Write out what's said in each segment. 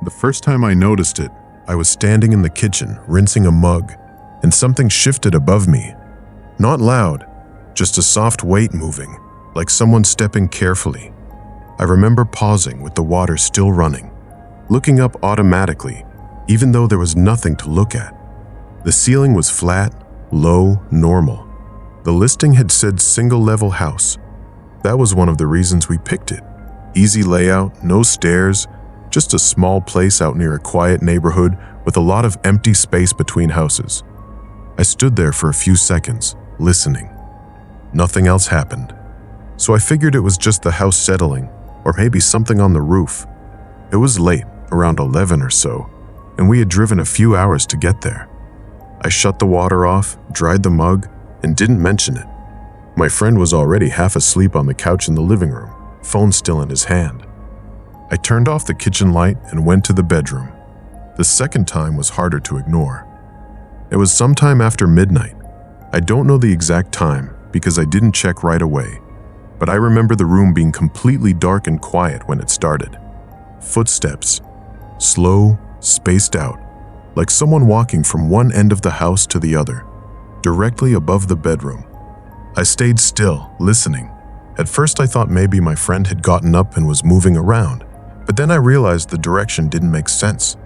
The first time I noticed it, I was standing in the kitchen, rinsing a mug, and something shifted above me. Not loud, just a soft weight moving, like someone stepping carefully. I remember pausing with the water still running, looking up automatically, even though there was nothing to look at. The ceiling was flat, low, normal. The listing had said single-level house. That was one of the reasons we picked it. Easy layout, no stairs, just a small place out near a quiet neighborhood with a lot of empty space between houses. I stood there for a few seconds, listening. Nothing else happened. So I figured it was just the house settling, or maybe something on the roof. It was late, around 11 or so, and we had driven a few hours to get there. I shut the water off, dried the mug, and didn't mention it. My friend was already half asleep on the couch in the living room, phone still in his hand. I turned off the kitchen light and went to the bedroom. The second time was harder to ignore. It was sometime after midnight. I don't know the exact time because I didn't check right away, but I remember the room being completely dark and quiet when it started. Footsteps, slow, spaced out, like someone walking from one end of the house to the other, directly above the bedroom. I stayed still, listening. At first I thought maybe my friend had gotten up and was moving around, but then I realized the direction didn't make sense.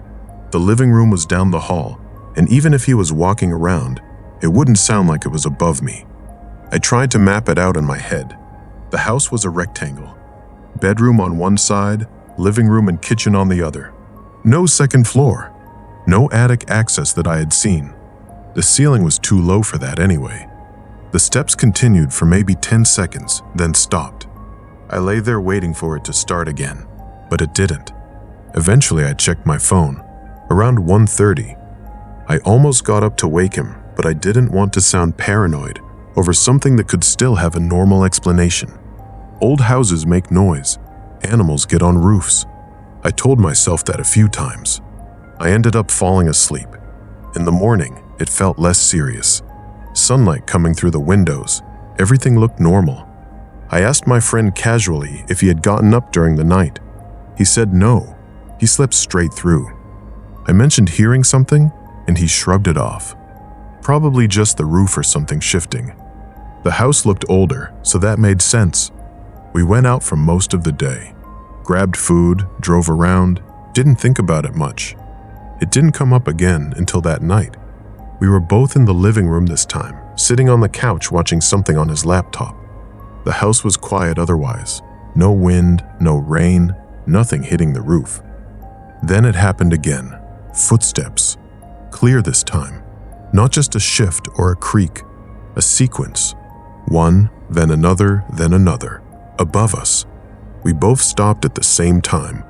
The living room was down the hall, and even if he was walking around, it wouldn't sound like it was above me. I tried to map it out in my head. The house was a rectangle. Bedroom on one side, living room and kitchen on the other. No second floor. No attic access that I had seen. The ceiling was too low for that anyway. The steps continued for maybe 10 seconds, then stopped. I lay there waiting for it to start again, but it didn't. Eventually I checked my phone. Around 1:30. I almost got up to wake him, but I didn't want to sound paranoid over something that could still have a normal explanation. Old houses make noise. Animals get on roofs. I told myself that a few times. I ended up falling asleep. In the morning, it felt less serious. Sunlight coming through the windows. Everything looked normal. I asked my friend casually if he had gotten up during the night. He said no. He slept straight through. I mentioned hearing something, and he shrugged it off. Probably just the roof or something shifting. The house looked older, so that made sense. We went out for most of the day. Grabbed food, drove around, didn't think about it much. It didn't come up again until that night. We were both in the living room this time, sitting on the couch watching something on his laptop. The house was quiet otherwise. No wind, no rain, nothing hitting the roof. Then it happened again. Footsteps. Clear this time. Not just a shift or a creak. A sequence. One, then another, then another. Above us. We both stopped at the same time.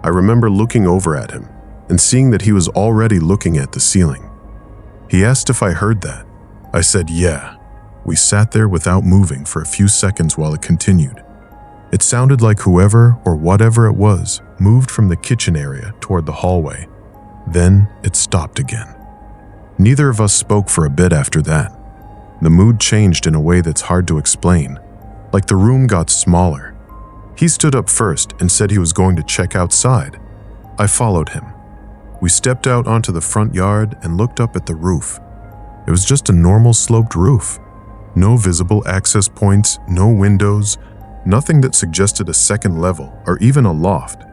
I remember looking over at him and seeing that he was already looking at the ceiling. He asked if I heard that. I said yeah. We sat there without moving for a few seconds while it continued. It sounded like whoever or whatever it was moved from the kitchen area toward the hallway. Then it stopped again. Neither of us spoke for a bit after that. The mood changed in a way that's hard to explain, like the room got smaller. He stood up first and said he was going to check outside. I followed him. We stepped out onto the front yard and looked up at the roof. It was just a normal sloped roof. No visible access points, no windows, nothing that suggested a second level or even a loft.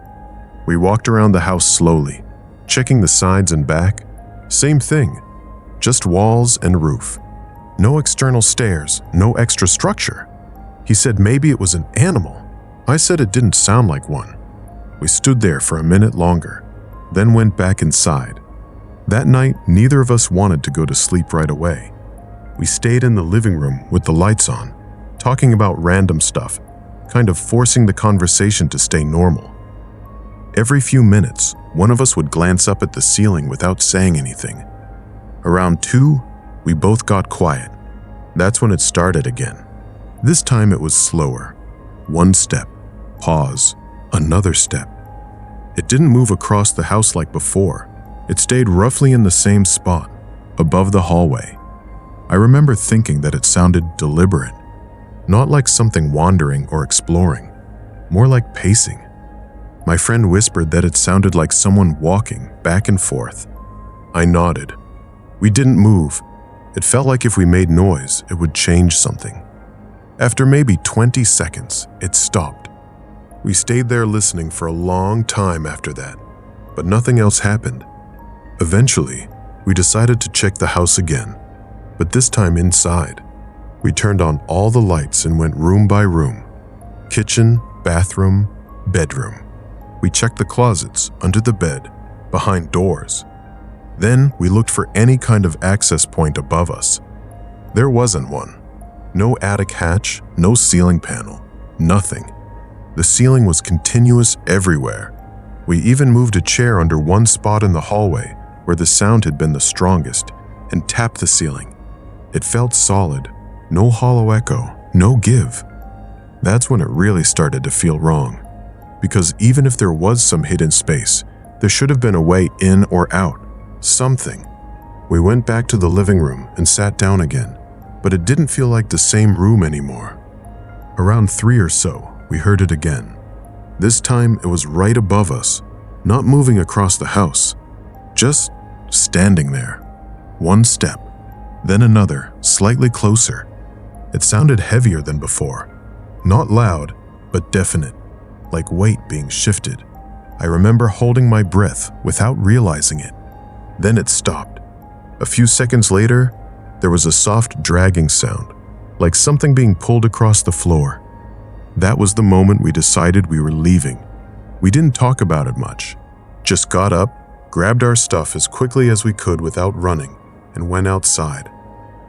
We walked around the house slowly, checking the sides and back. Same thing, just walls and roof. No external stairs, no extra structure. He said maybe it was an animal. I said it didn't sound like one. We stood there for a minute longer, then went back inside. That night, neither of us wanted to go to sleep right away. We stayed in the living room with the lights on, talking about random stuff, kind of forcing the conversation to stay normal. Every few minutes, one of us would glance up at the ceiling without saying anything. Around 2, we both got quiet. That's when it started again. This time it was slower. One step, pause, another step. It didn't move across the house like before. It stayed roughly in the same spot, above the hallway. I remember thinking that it sounded deliberate, not like something wandering or exploring, more like pacing. My friend whispered that it sounded like someone walking back and forth. I nodded. We didn't move. It felt like if we made noise, it would change something. After maybe 20 seconds, it stopped. We stayed there listening for a long time after that, but nothing else happened. Eventually, we decided to check the house again, but this time inside. We turned on all the lights and went room by room. Kitchen, bathroom, bedroom. We checked the closets, under the bed, behind doors. Then we looked for any kind of access point above us. There wasn't one. No attic hatch, no ceiling panel, nothing. The ceiling was continuous everywhere. We even moved a chair under one spot in the hallway where the sound had been the strongest and tapped the ceiling. It felt solid, no hollow echo, no give. That's when it really started to feel wrong. Because even if there was some hidden space, there should have been a way in or out. Something. We went back to the living room and sat down again, but it didn't feel like the same room anymore. Around 3 or so, we heard it again. This time it was right above us, not moving across the house, just standing there. One step, then another, slightly closer. It sounded heavier than before. Not loud, but definite, like weight being shifted. I remember holding my breath without realizing it. Then it stopped. A few seconds later, there was a soft dragging sound, like something being pulled across the floor. That was the moment we decided we were leaving. We didn't talk about it much. Just got up, grabbed our stuff as quickly as we could without running, and went outside.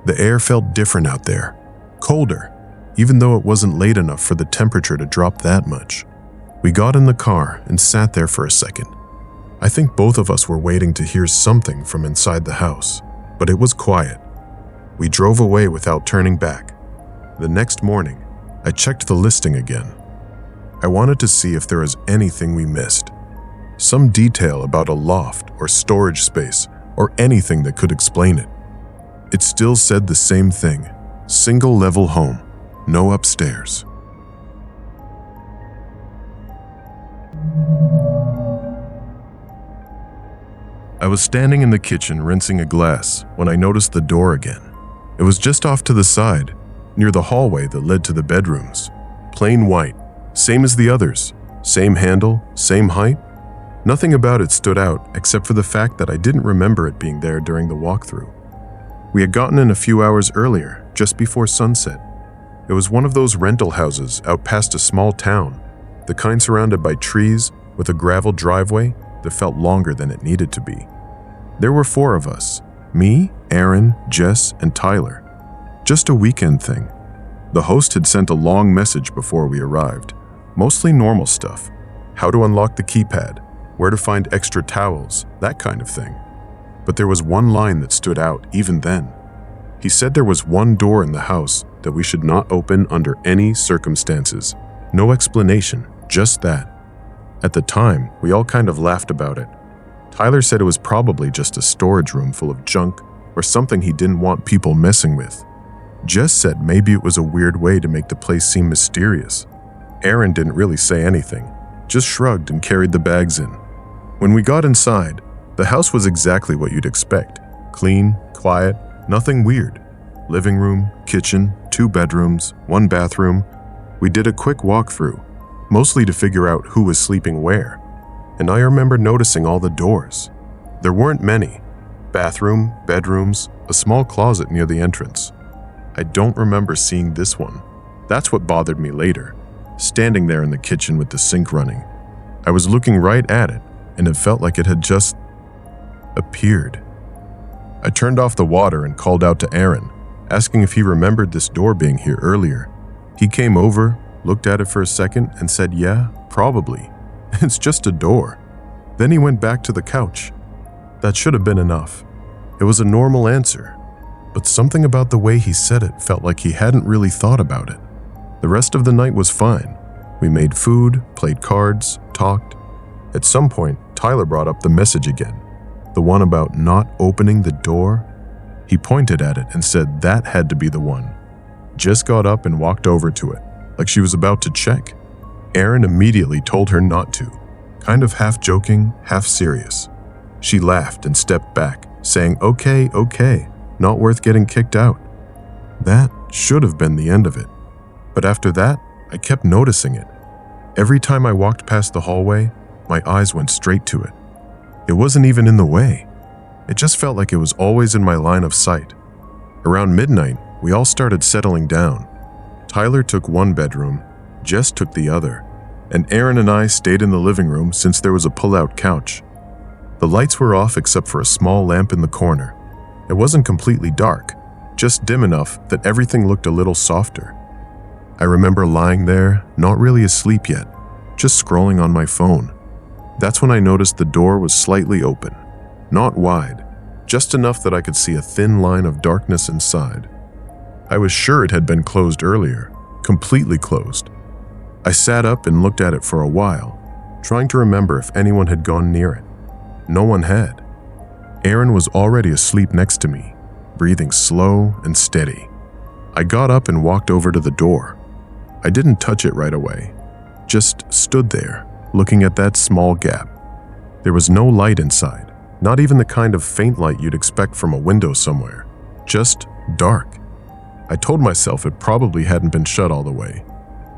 The air felt different out there, colder, even though it wasn't late enough for the temperature to drop that much. We got in the car and sat there for a second. I think both of us were waiting to hear something from inside the house, but it was quiet. We drove away without turning back. The next morning, I checked the listing again. I wanted to see if there was anything we missed. Some detail about a loft or storage space or anything that could explain it. It still said the same thing, single-level home, no upstairs. I was standing in the kitchen rinsing a glass when I noticed the door again. It was just off to the side, near the hallway that led to the bedrooms. Plain white, same as the others, same handle, same height. Nothing about it stood out except for the fact that I didn't remember it being there during the walkthrough. We had gotten in a few hours earlier, just before sunset. It was one of those rental houses out past a small town, the kind surrounded by trees with a gravel driveway that felt longer than it needed to be. There were 4 of us, me, Aaron, Jess, and Tyler. Just a weekend thing. The host had sent a long message before we arrived, mostly normal stuff. How to unlock the keypad, where to find extra towels, that kind of thing. But there was one line that stood out even then. He said there was one door in the house that we should not open under any circumstances. No explanation, just that. At the time, we all kind of laughed about it. Tyler said it was probably just a storage room full of junk or something he didn't want people messing with. Jess said maybe it was a weird way to make the place seem mysterious. Aaron didn't really say anything, just shrugged and carried the bags in. When we got inside, the house was exactly what you'd expect. Clean, quiet, nothing weird. Living room, kitchen, 2 bedrooms, 1 bathroom. We did a quick walkthrough, mostly to figure out who was sleeping where. And I remember noticing all the doors. There weren't many. Bathroom, bedrooms, a small closet near the entrance. I don't remember seeing this one. That's what bothered me later, standing there in the kitchen with the sink running. I was looking right at it, and it felt like it had just appeared. I turned off the water and called out to Aaron, asking if he remembered this door being here earlier. He came over, looked at it for a second, and said, "Yeah, probably. It's just a door." Then he went back to the couch. That should have been enough. It was a normal answer, but something about the way he said it felt like he hadn't really thought about it. The rest of the night was fine. We made food, played cards, talked. At some point, Tyler brought up the message again, the one about not opening the door. He pointed at it and said that had to be the one. Jess got up and walked over to it, like she was about to check. Aaron immediately told her not to. kind of half joking, half serious. She laughed and stepped back, saying, "Okay, okay, not worth getting kicked out." That should have been the end of it. But after that, I kept noticing it. Every time I walked past the hallway, my eyes went straight to it. It wasn't even in the way. It just felt like it was always in my line of sight. Around midnight, we all started settling down. Tyler took one bedroom, Jess took the other, and Aaron and I stayed in the living room since there was a pull-out couch. The lights were off except for a small lamp in the corner. It wasn't completely dark, just dim enough that everything looked a little softer. I remember lying there, not really asleep yet, just scrolling on my phone. That's when I noticed the door was slightly open, not wide, just enough that I could see a thin line of darkness inside. I was sure it had been closed earlier, completely closed. I sat up and looked at it for a while, trying to remember if anyone had gone near it. No one had. Aaron was already asleep next to me, breathing slow and steady. I got up and walked over to the door. I didn't touch it right away, just stood there, looking at that small gap. There was no light inside, not even the kind of faint light you'd expect from a window somewhere, just dark. I told myself it probably hadn't been shut all the way.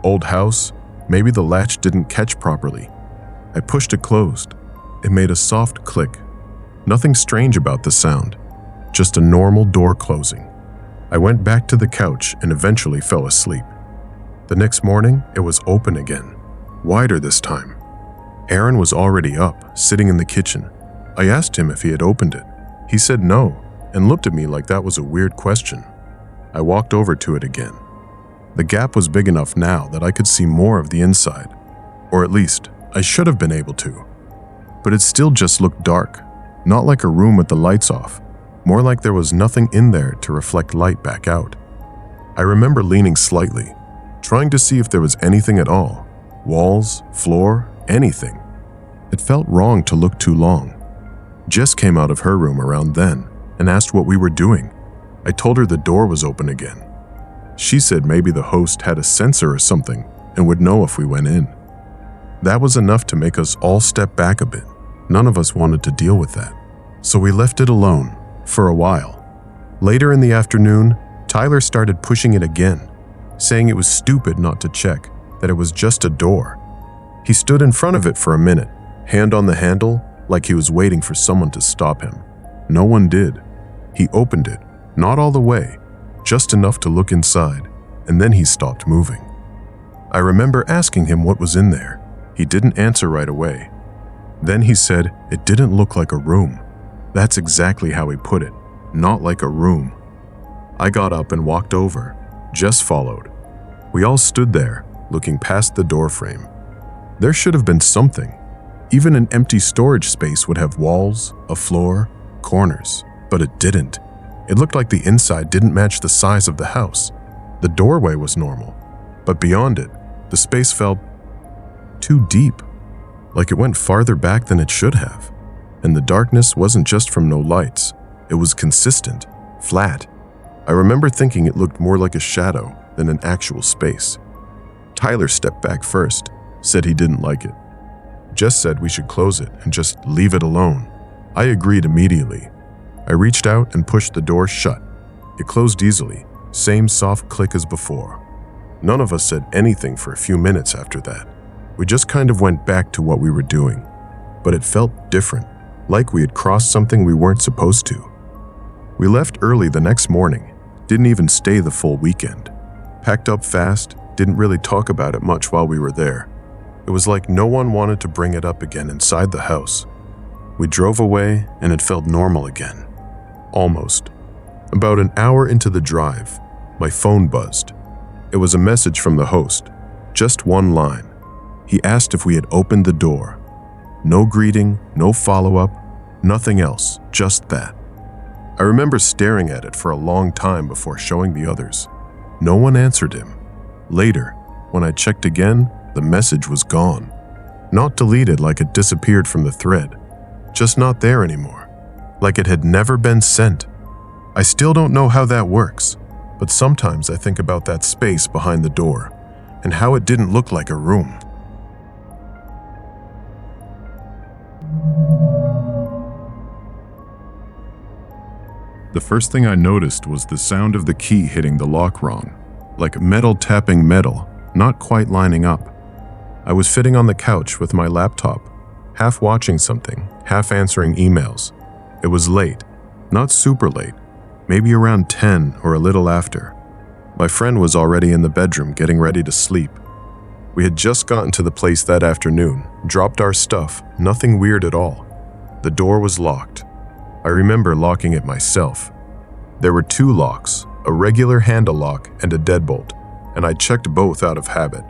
Old house, maybe the latch didn't catch properly. I pushed it closed. It made a soft click. Nothing strange about the sound, just a normal door closing. I went back to the couch and eventually fell asleep. The next morning, it was open again, wider this time. Aaron was already up, sitting in the kitchen. I asked him if he had opened it. He said no, and looked at me like that was a weird question. I walked over to it again. The gap was big enough now that I could see more of the inside, or at least I should have been able to. But it still just looked dark, not like a room with the lights off, more like there was nothing in there to reflect light back out. I remember leaning slightly, trying to see if there was anything at all, walls, floor, anything. It felt wrong to look too long. Jess came out of her room around then and asked what we were doing. I told her the door was open again. She said maybe the host had a sensor or something and would know if we went in. That was enough to make us all step back a bit. None of us wanted to deal with that, so we left it alone for a while. Later in the afternoon, Tyler started pushing it again, saying it was stupid not to check, that it was just a door. He stood in front of it for a minute, hand on the handle, like he was waiting for someone to stop him. No one did. He opened it, not all the way, just enough to look inside, and then he stopped moving. I remember asking him what was in there. He didn't answer right away. Then he said it didn't look like a room. That's exactly how he put it, not like a room. I got up and walked over. Jess followed. We all stood there, looking past the door frame. There should have been something. Even an empty storage space would have walls, a floor, corners, but it didn't. It looked like the inside didn't match the size of the house. The doorway was normal, but beyond it, the space felt too deep, like it went farther back than it should have. And the darkness wasn't just from no lights. It was consistent, flat. I remember thinking it looked more like a shadow than an actual space. Tyler stepped back first, said he didn't like it. Jess said we should close it and just leave it alone. I agreed immediately. I reached out and pushed the door shut. It closed easily, same soft click as before. None of us said anything for a few minutes after that. We just kind of went back to what we were doing. But it felt different, like we had crossed something we weren't supposed to. We left early the next morning, didn't even stay the full weekend. Packed up fast, didn't really talk about it much while we were there. It was like no one wanted to bring it up again inside the house. We drove away and it felt normal again. Almost. About an hour into the drive, my phone buzzed. It was a message from the host, just one line. He asked if we had opened the door. No greeting, no follow-up, nothing else, just that. I remember staring at it for a long time before showing the others. No one answered him. Later, when I checked again, the message was gone. Not deleted like it disappeared from the thread, just not there anymore, like it had never been sent. I still don't know how that works, but sometimes I think about that space behind the door and how it didn't look like a room. The first thing I noticed was the sound of the key hitting the lock wrong, like metal tapping metal, not quite lining up. I was sitting on the couch with my laptop, half watching something, half answering emails. It was late, not super late, maybe around 10 or a little after. My friend was already in the bedroom getting ready to sleep. We had just gotten to the place that afternoon, dropped our stuff, nothing weird at all. The door was locked. I remember locking it myself. There were 2 locks, a regular handle lock and a deadbolt, and I checked both out of habit.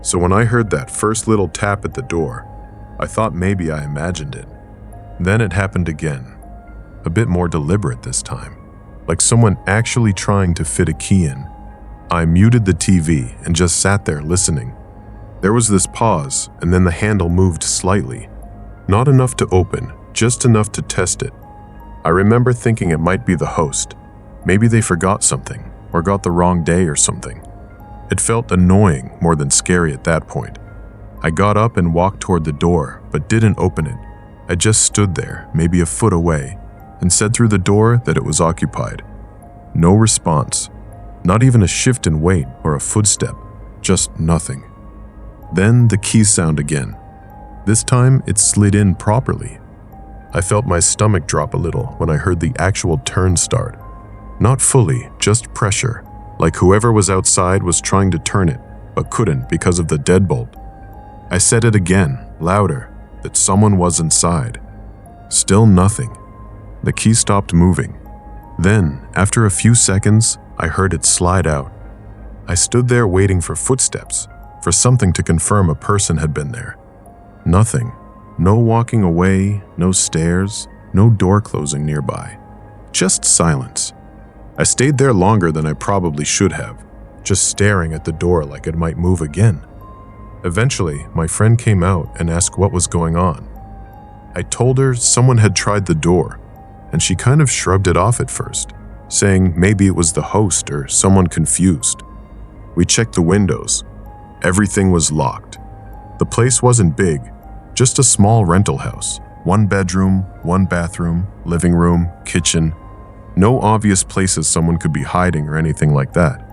So when I heard that first little tap at the door, I thought maybe I imagined it. Then it happened again, a bit more deliberate this time, like someone actually trying to fit a key in. I muted the TV and just sat there listening. There was this pause, and then the handle moved slightly. Not enough to open, just enough to test it. I remember thinking it might be the host. Maybe they forgot something, or got the wrong day or something. It felt annoying more than scary at that point. I got up and walked toward the door, but didn't open it. I just stood there, maybe a foot away, and said through the door that it was occupied. No response. Not even a shift in weight or a footstep. Just nothing. Then the key sound again. This time it slid in properly. I felt my stomach drop a little when I heard the actual turn start. Not fully, just pressure, like whoever was outside was trying to turn it, but couldn't because of the deadbolt. I said it again, louder, that someone was inside. Still nothing. The key stopped moving. Then, after a few seconds, I heard it slide out. I stood there waiting for footsteps, for something to confirm a person had been there. Nothing. No walking away, no stairs, no door closing nearby. Just silence. I stayed there longer than I probably should have, just staring at the door like it might move again. Eventually, my friend came out and asked what was going on. I told her someone had tried the door, and she kind of shrugged it off at first, saying maybe it was the host or someone confused. We checked the windows. Everything was locked. The place wasn't big, just a small rental house. 1 bedroom, 1 bathroom, living room, kitchen. No obvious places someone could be hiding or anything like that.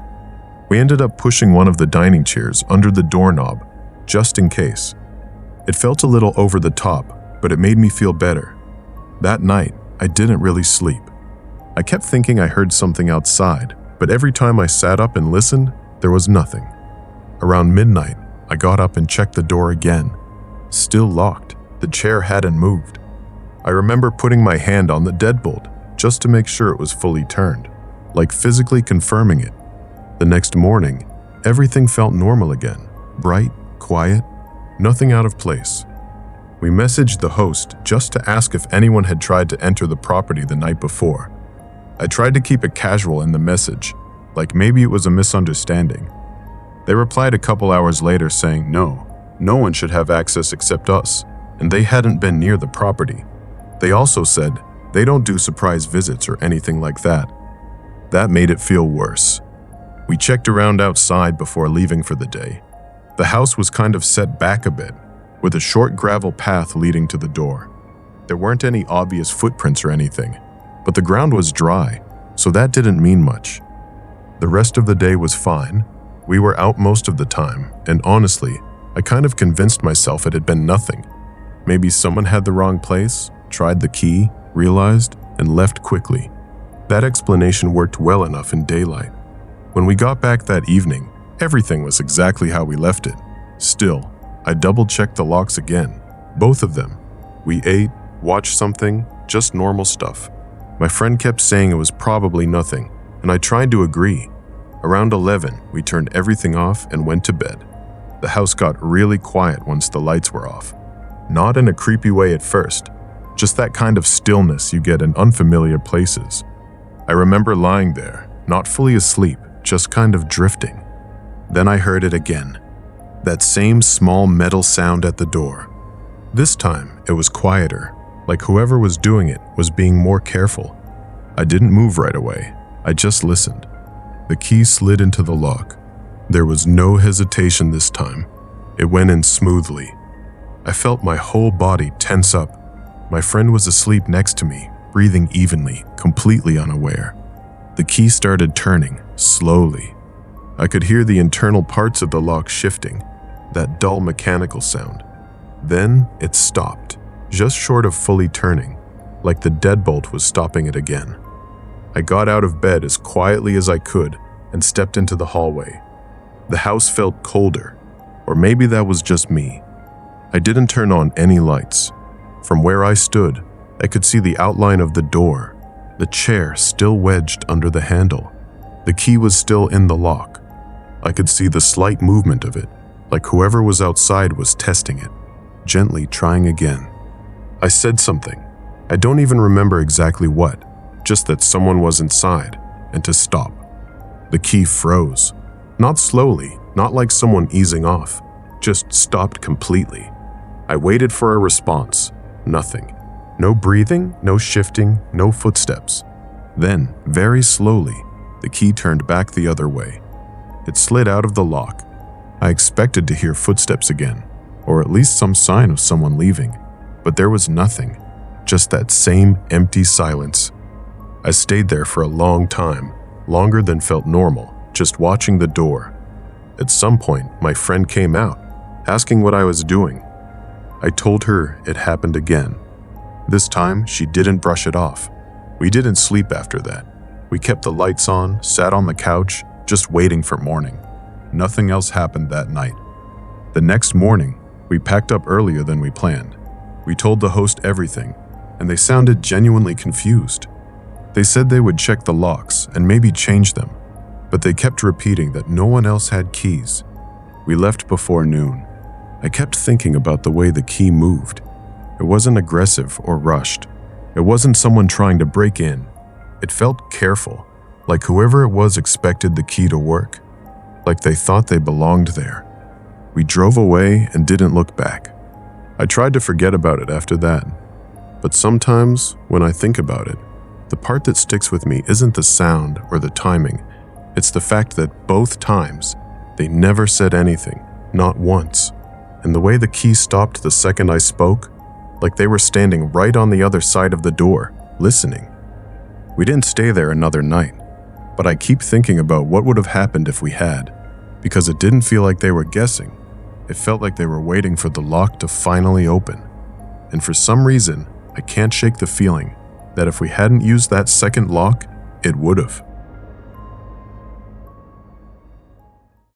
We ended up pushing one of the dining chairs under the doorknob, just in case. It felt a little over the top, but it made me feel better. That night, I didn't really sleep. I kept thinking I heard something outside, but every time I sat up and listened, there was nothing. Around midnight, I got up and checked the door again. Still locked. The chair hadn't moved. I remember putting my hand on the deadbolt just to make sure it was fully turned, like physically confirming it. The next morning, everything felt normal again. Bright, quiet, nothing out of place. We messaged the host just to ask if anyone had tried to enter the property the night before. I tried to keep it casual in the message, like maybe it was a misunderstanding. They replied a couple hours later saying no one should have access except us, and they hadn't been near the property. They also said they don't do surprise visits or anything like that. That made it feel worse. We checked around outside before leaving for the day. The house was kind of set back a bit, with a short gravel path leading to the door. There weren't any obvious footprints or anything, but the ground was dry, so that didn't mean much. The rest of the day was fine. We were out most of the time, and honestly, I kind of convinced myself it had been nothing. Maybe someone had the wrong place, tried the key, realized, and left quickly. That explanation worked well enough in daylight. When we got back that evening, everything was exactly how we left it. Still, I double-checked the locks again, both of them. We ate, watched something, just normal stuff. My friend kept saying it was probably nothing, and I tried to agree. Around 11, we turned everything off and went to bed. The house got really quiet once the lights were off. Not in a creepy way at first, just that kind of stillness you get in unfamiliar places. I remember lying there, not fully asleep, just kind of drifting. Then I heard it again. That same small metal sound at the door. This time, it was quieter, like whoever was doing it was being more careful. I didn't move right away. I just listened. The key slid into the lock. There was no hesitation this time. It went in smoothly. I felt my whole body tense up. My friend was asleep next to me, breathing evenly, completely unaware. The key started turning, slowly. I could hear the internal parts of the lock shifting, that dull mechanical sound. Then it stopped, just short of fully turning, like the deadbolt was stopping it again. I got out of bed as quietly as I could and stepped into the hallway. The house felt colder, or maybe that was just me. I didn't turn on any lights. From where I stood, I could see the outline of the door, the chair still wedged under the handle. The key was still in the lock. I could see the slight movement of it, like whoever was outside was testing it, gently trying again. I said something. I don't even remember exactly what, just that someone was inside, and to stop. The key froze. Not slowly, not like someone easing off, just stopped completely. I waited for a response. Nothing. No breathing, no shifting, no footsteps. Then, very slowly, the key turned back the other way. It slid out of the lock. I expected to hear footsteps again, or at least some sign of someone leaving, but there was nothing, just that same empty silence. I stayed there for a long time, longer than felt normal, just watching the door. At some point, my friend came out, asking what I was doing. I told her it happened again. This time, she didn't brush it off. We didn't sleep after that. We kept the lights on, sat on the couch, just waiting for morning. Nothing else happened that night. The next morning, we packed up earlier than we planned. We told the host everything, and they sounded genuinely confused. They said they would check the locks and maybe change them, but they kept repeating that no one else had keys. We left before noon. I kept thinking about the way the key moved. It wasn't aggressive or rushed. It wasn't someone trying to break in. It felt careful, like whoever it was expected the key to work, like they thought they belonged there. We drove away and didn't look back. I tried to forget about it after that, but sometimes, when I think about it, the part that sticks with me isn't the sound or the timing. It's the fact that both times, they never said anything, not once. And the way the key stopped the second I spoke, like they were standing right on the other side of the door, listening. We didn't stay there another night, but I keep thinking about what would have happened if we had, because it didn't feel like they were guessing. It felt like they were waiting for the lock to finally open. And for some reason, I can't shake the feeling that if we hadn't used that second lock, it would have.